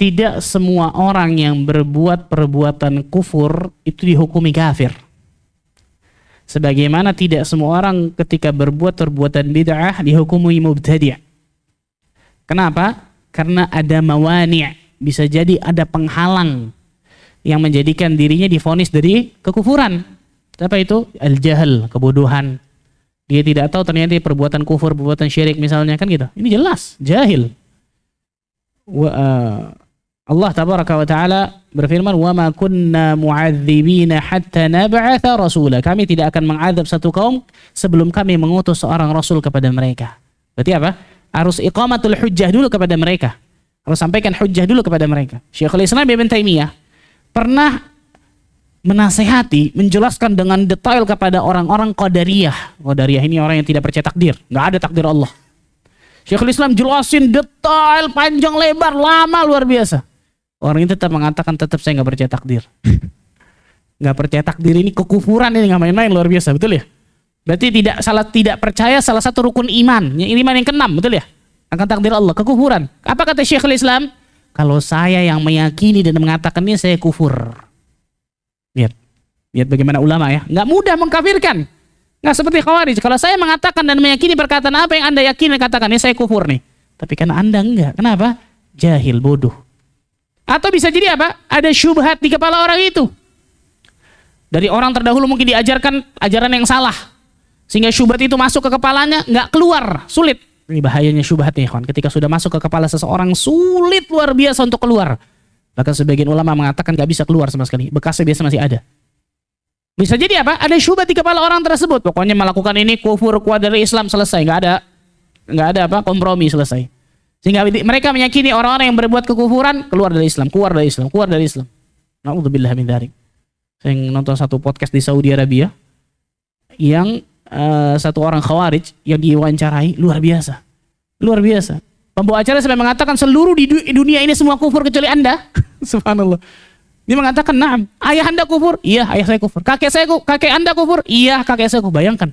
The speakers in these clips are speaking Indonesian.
tidak semua orang yang berbuat perbuatan kufur itu dihukumi kafir. Sebagaimana tidak semua orang ketika berbuat perbuatan bid'ah dihukumi mubtadi'. Kenapa? Karena ada mawani'. Bisa jadi ada penghalang yang menjadikan dirinya divonis dari kekufuran. Apa itu? Al-jahal, kebodohan. Dia tidak tahu ternyata perbuatan kufur, perbuatan syirik misalnya, kan gitu. Ini jelas, jahil. Allah tabaraka wa ta'ala berfirman, "Wa ma kunna mu'adzibina hatta nab'atha rasula." Kami tidak akan mengazab satu kaum sebelum kami mengutus seorang rasul kepada mereka. Berarti apa? Harus iqamatul hujjah dulu kepada mereka. Harus sampaikan hujjah dulu kepada mereka. Syekhul Islam Ibnu Taimiyah pernah menasehati, menjelaskan dengan detail kepada orang-orang Qadariyah. Qadariyah ini orang yang tidak percaya takdir. Nggak ada takdir Allah. Syekhul Islam jelasin detail, panjang lebar, lama, luar biasa. Orang ini tetap mengatakan, tetap saya nggak percaya takdir. Nggak percaya takdir ini kekufuran, ini nggak main-main, luar biasa, betul ya? Berarti tidak percaya salah satu rukun iman, iman yang ke-6, betul ya? Akan takdir Allah, kekufuran. Apa kata Syekhul Islam? Kalau saya yang meyakini dan mengatakan ini, saya kufur. Lihat bagaimana ulama ya, nggak mudah mengkafirkan. Nggak seperti Khawarij. Kalau saya mengatakan dan meyakini perkataan apa yang Anda yakini, katakan ini saya kufur nih. Tapi karena Anda enggak, kenapa? Jahil, bodoh. Atau bisa jadi apa? Ada syubhat di kepala orang itu. Dari orang terdahulu mungkin diajarkan ajaran yang salah, sehingga syubhat itu masuk ke kepalanya, nggak keluar, sulit. Ini bahayanya syubhat nih, kawan. Ketika sudah masuk ke kepala seseorang, sulit luar biasa untuk keluar. Bahkan sebagian ulama mengatakan nggak bisa keluar sama sekali. Bekasnya biasa masih ada. Bisa jadi apa? Ada syubhat di kepala orang tersebut. Pokoknya melakukan ini kufur, keluar dari Islam, selesai. Nggak ada apa? Kompromi, selesai. Sehingga mereka meyakini orang-orang yang berbuat kekufuran keluar dari Islam, keluar dari Islam, keluar dari Islam. Na'udzubillah min dzalik. Saya nonton satu podcast di Saudi Arabia yang satu orang Khawarij yang diwawancarai, luar biasa. Luar biasa. Pembawa acara sampai mengatakan seluruh di dunia ini semua kufur kecuali Anda. Subhanallah. Dia mengatakan, "Na'am, ayah Anda kufur?" "Iya, ayah saya kufur." Kakek Anda kufur?" "Iya, kakek saya kufur." Bayangkan.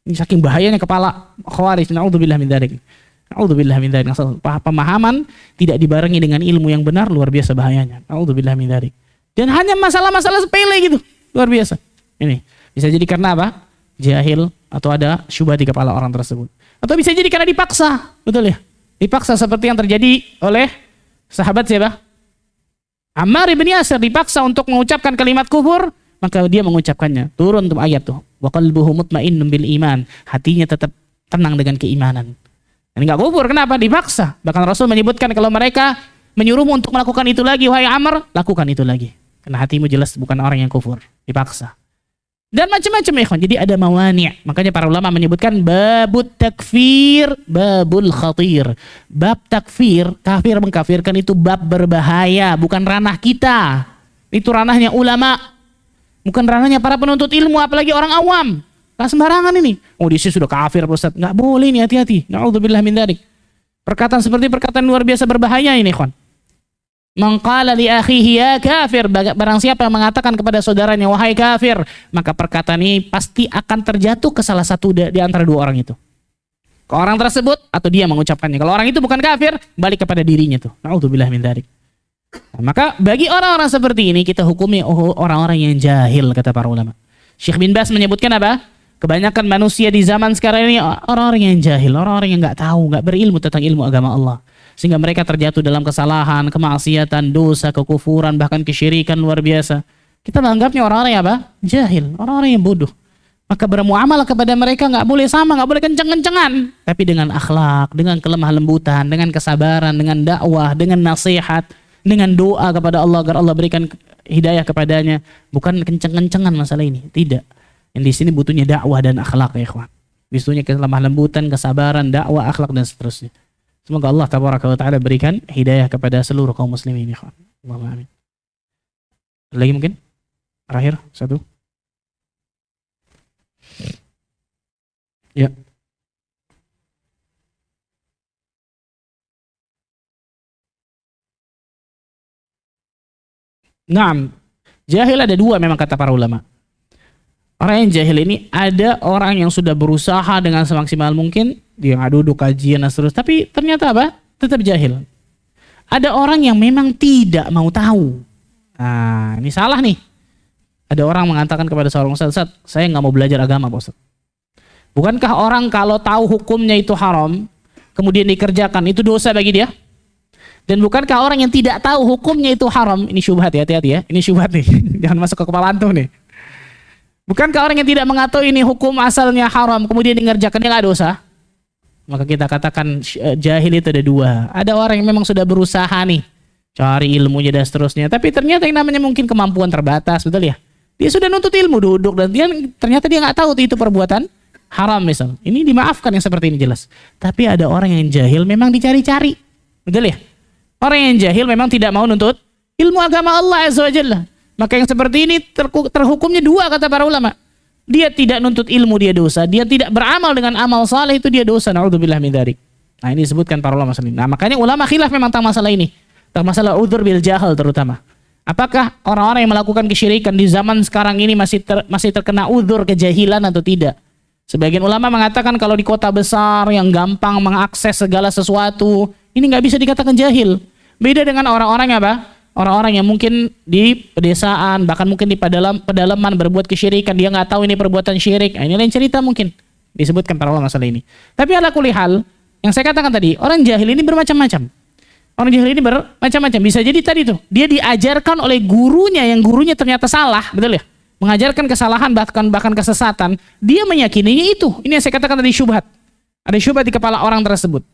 Ini saking bahayanya kepala Khawarij. Na'udzubillah min dzalik. Na'udzubillah min dzalik. Pemahaman tidak dibarengi dengan ilmu yang benar, luar biasa bahayanya. Na'udzubillah min dzalik. Dan hanya masalah-masalah sepele gitu. Luar biasa. Ini bisa jadi karena apa? Jahil, atau ada syubhat di kepala orang tersebut. Atau bisa jadi karena dipaksa. Betul ya? Dipaksa seperti yang terjadi oleh sahabat siapa? Ammar ibn Yasir dipaksa untuk mengucapkan kalimat kufur, maka dia mengucapkannya. Turun tuh ayat tuh. Wa qalbuhu mutmainnun bil iman. Hatinya tetap tenang dengan keimanan. Dan enggak kufur, kenapa? Dipaksa. Bahkan Rasul menyebutkan kalau mereka menyuruhmu untuk melakukan itu lagi, wahai Ammar, lakukan itu lagi. Karena hatimu jelas bukan orang yang kufur. Dipaksa. Dan macam-macam ya, jadi ada mawani'. Makanya para ulama menyebutkan babut takfir, babul khatir. Bab takfir, kafir mengkafirkan itu bab berbahaya, bukan ranah kita. Itu ranahnya ulama, bukan ranahnya para penuntut ilmu, apalagi orang awam. Nah, sembarangan ini. Oh, di sini sudah kafir, Ustaz. Enggak boleh ini, hati-hati. Na'udzubillah min dzalik. Perkataan seperti perkataan luar biasa berbahaya ini, ikhwan. Man qala li akhihi ya kafir, barang siapa yang mengatakan kepada saudaranya wahai kafir, maka perkataan ini pasti akan terjatuh ke salah satu di antara dua orang itu. Ke orang tersebut atau dia mengucapkannya. Kalau orang itu bukan kafir, balik kepada dirinya tuh. Na'udzubillah min dzalik. Nah, maka bagi orang-orang seperti ini kita hukumi orang-orang yang jahil, kata para ulama. Syekh bin Bas menyebutkan apa? Kebanyakan manusia di zaman sekarang ini orang-orang yang jahil, orang-orang yang nggak tahu, nggak berilmu tentang ilmu agama Allah. Sehingga mereka terjatuh dalam kesalahan, kemaksiatan, dosa, kekufuran, bahkan kesyirikan luar biasa. Kita menganggapnya orang-orang yang apa? Jahil, orang-orang yang bodoh. Maka bermuamalah kepada mereka nggak boleh sama, nggak boleh kenceng-kencengan. Tapi dengan akhlak, dengan kelemah lembutan, dengan kesabaran, dengan dakwah, dengan nasihat, dengan doa kepada Allah agar Allah berikan hidayah kepadanya. Bukan kenceng-kencengan masalah ini, tidak. Yang di sini butuhnya dakwah dan akhlak ya ikhwan. Butuhnya kelemah lembutan, kesabaran, dakwah, akhlak dan seterusnya. Semoga Allah tabaraka wa ta'ala berikan hidayah kepada seluruh kaum muslimin. Allahumma amin. Lagi mungkin? Terakhir, satu. Ya. Naam. Jahil ada dua memang kata para ulama. Orang yang jahil ini ada orang yang sudah berusaha dengan semaksimal mungkin, dia nggak duduk kajian dan seterusnya, tapi ternyata apa? Tetap jahil. Ada orang yang memang tidak mau tahu. Nah, ini salah nih. Ada orang mengatakan kepada seorang ustaz, "Ustaz, saya nggak mau belajar agama, Pak Ustaz." Bukankah orang kalau tahu hukumnya itu haram, kemudian dikerjakan, itu dosa bagi dia? Dan bukankah orang yang tidak tahu hukumnya itu haram, ini syubhat ya, hati-hati ya, ini syubhat nih, jangan masuk ke kepala antum nih. Bukankah orang yang tidak mengetahui ini hukum asalnya haram, kemudian dikerjakan, dia nggak dosa? Maka kita katakan jahil itu ada dua. Ada orang yang memang sudah berusaha nih, cari ilmunya dan seterusnya, tapi ternyata yang namanya mungkin kemampuan terbatas, betul ya? Dia sudah nuntut ilmu, duduk, dan ternyata dia nggak tahu itu perbuatan haram misal. Ini dimaafkan yang seperti ini jelas. Tapi ada orang yang jahil memang dicari-cari, betul ya? Orang yang jahil memang tidak mau nuntut ilmu agama Allah Azza wa Jalla. Maka yang seperti ini terhukumnya dua kata para ulama. Dia tidak nuntut ilmu, dia dosa. Dia tidak beramal dengan amal saleh, itu dia dosa. Na'udzubillah min dzalik. Nah, ini disebutkan para ulama sendiri. Nah, makanya ulama khilaf memang tentang masalah ini. Tentang masalah udzur bil jahal terutama. Apakah orang-orang yang melakukan kesyirikan di zaman sekarang ini masih terkena udzur kejahilan atau tidak? Sebagian ulama mengatakan kalau di kota besar yang gampang mengakses segala sesuatu, ini nggak bisa dikatakan jahil. Beda dengan orang-orang apa? Orang-orang yang mungkin di pedesaan, bahkan mungkin di pedalaman berbuat kesyirikan, dia nggak tahu ini perbuatan syirik. Nah, ini lain cerita mungkin. Disebutkan para ulama masalah ini. Tapi ala kulli hal, yang saya katakan tadi, orang jahil ini bermacam-macam. Orang jahil ini bermacam-macam. Bisa jadi tadi tuh, dia diajarkan oleh gurunya yang gurunya ternyata salah, betul ya? Mengajarkan kesalahan bahkan kesesatan. Dia meyakininya itu. Ini yang saya katakan tadi syubhat. Ada syubhat di kepala orang tersebut.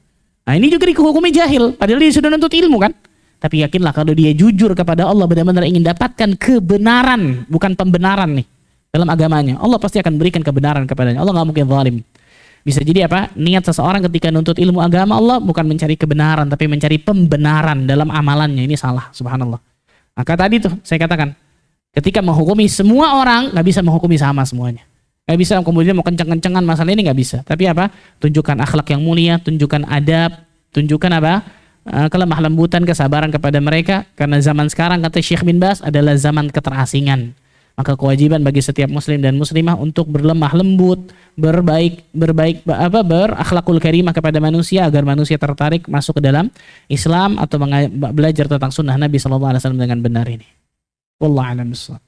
Nah, ini juga dihukumi jahil, padahal dia sudah nuntut ilmu kan? Tapi yakinlah kalau dia jujur kepada Allah, benar-benar ingin dapatkan kebenaran, bukan pembenaran nih dalam agamanya, Allah pasti akan berikan kebenaran kepadanya. Allah nggak mungkin zalim. Bisa jadi apa? Niat seseorang ketika nuntut ilmu agama Allah bukan mencari kebenaran, tapi mencari pembenaran dalam amalannya. Ini salah, subhanallah. Maka tadi tuh saya katakan, ketika menghukumi semua orang, nggak bisa menghukumi sama semuanya. Nggak bisa kemudian mau kenceng-kencengan masalah ini, nggak bisa. Tapi apa? Tunjukkan akhlak yang mulia, tunjukkan adab, tunjukkan apa? Kelemah lembutan, kesabaran kepada mereka. Karena zaman sekarang kata Syekh bin Baz adalah zaman keterasingan. Maka kewajiban bagi setiap muslim dan muslimah untuk berlemah lembut, berakhlakul karimah kepada manusia agar manusia tertarik masuk ke dalam Islam atau belajar tentang sunnah Nabi SAW dengan benar ini. Wallahu a'lam bishawab.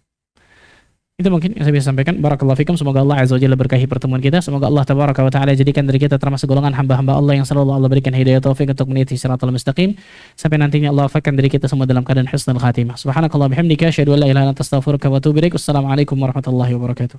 Itu mungkin yang saya bisa sampaikan. Barakallahu fikum. Semoga Allah Azza wa Jalla berkahi pertemuan kita. Semoga Allah Tabaraka wa Ta'ala jadikan dari kita termasuk golongan hamba-hamba Allah yang selalu Allah berikan hidayah taufik untuk meniti siratal mustaqim. Sampai nantinya Allah wafatkan dari kita semua dalam keadaan husnul khatimah. Subhanakallah bihamdika asyhadu an la ilaha illa anta astaghfiruka wa atubu ilaik. Wassalamualaikum warahmatullahi wabarakatuh.